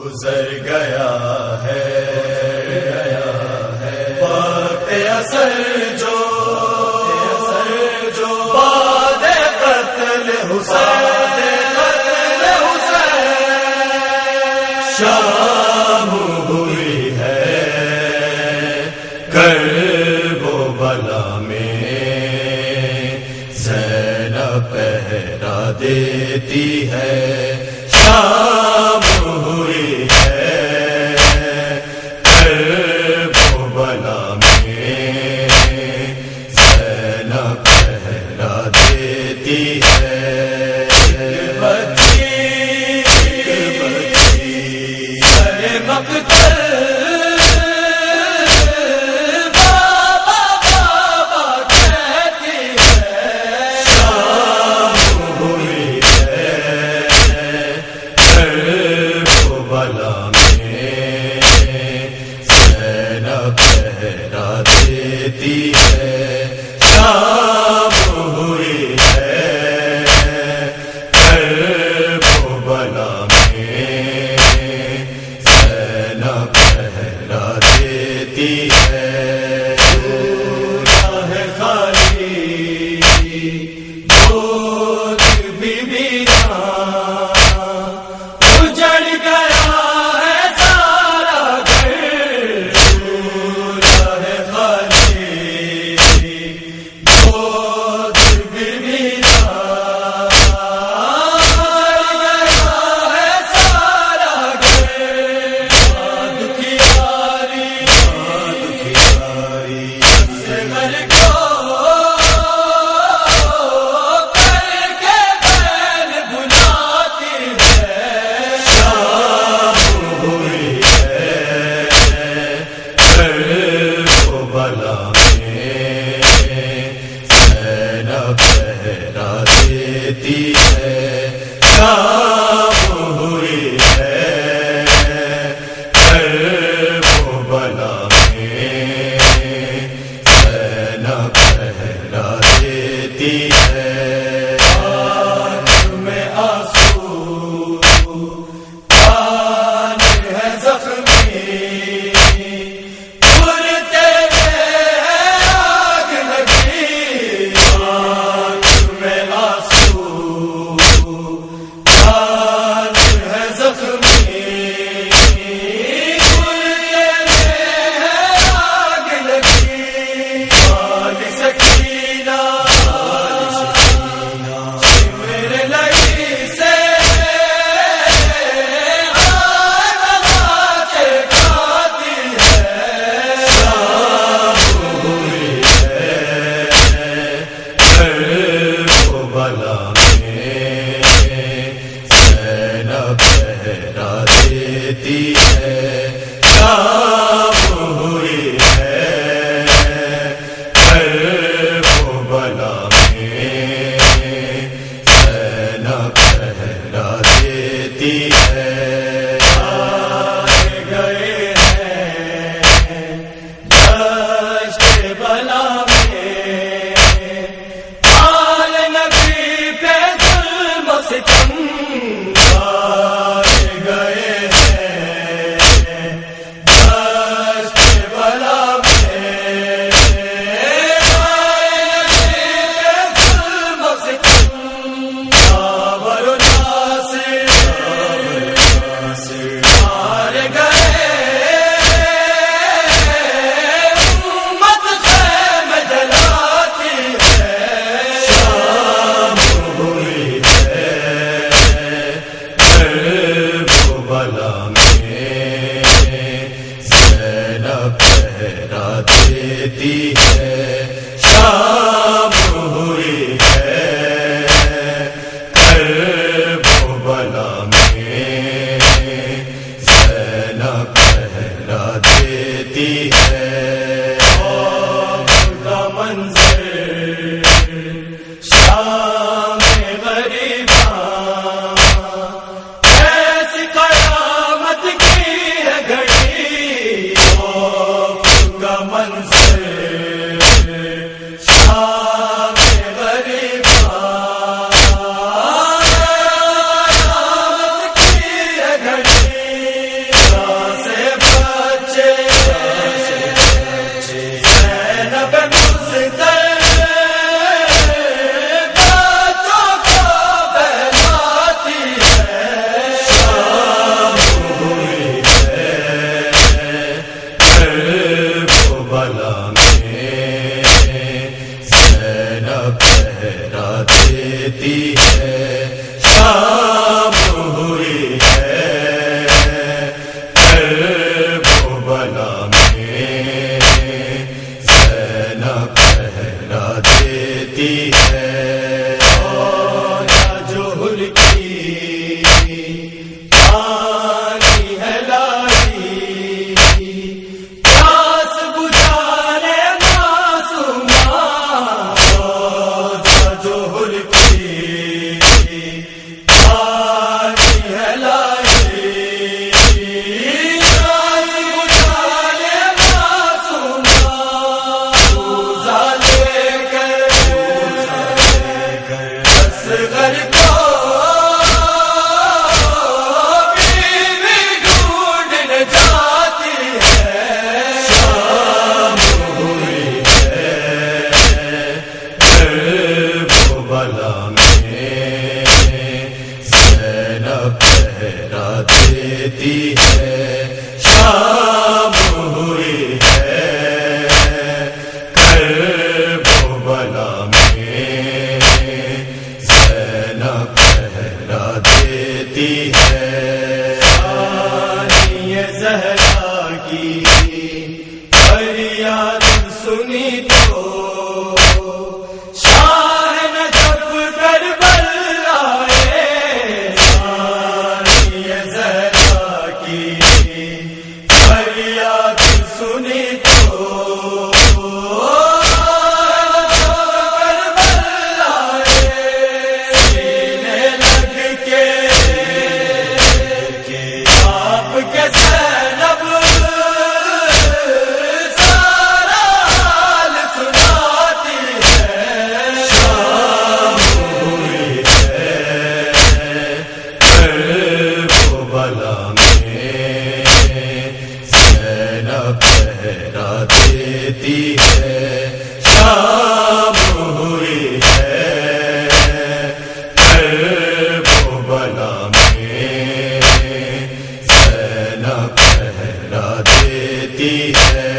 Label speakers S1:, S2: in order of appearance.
S1: گزر گیا ہے وقت اثر جو بعد قتل حسین شام ہوئی ہے کرب و بلا میں زینب پہرا دیتی ہے شام ہوئی ہے کرب و بلا میں زینب پہرا دیتی ہے شام ہوئی ہے کرب و بلا میں زینب پہرا دیتی ہے راہ خالی دوست بھی اجڑ گیا ہے سارا گھر راہ خالی شام ہوئی ہے کرب و بلا میں زینب پہرا دیتی ہے آنکھ میں آنسو کان ہے زخمی اڑتے آگ لگی آنکھ میں آنسو پہرا دیتی ہے شام ہوئی ہے کرب و بلا میں زینب پہرا دیتی ہے آئے گئے ہیں دشت بلا میں آل نبی پہ ظلم و ستم پہرا دیتی ہے شام ہوئی ہے کرب و بلا میں زینب پہرا دیتی ہے کا منظر شام غریباں ایسی قیامت کی ہے گھڑی منظر دیتی ہے، شام ہوئی ہے کرب و بلا میں، زینب پہرا دیتی ہے، ثانی زہرا کی فریاد سنی تو شاہ نجف کربل آئے، ثانی زہرا کی فریاد سنی تو کربل آئے، سینے لگ کے آپ کے زینب سارا حال سناتی ہے، شام ہوئی ہے کرب و بلا میں، زینب پہرا دیتی ہے، شام ہوئی ہے کرب و بلا میں، زینب پہرا دیتی ہے۔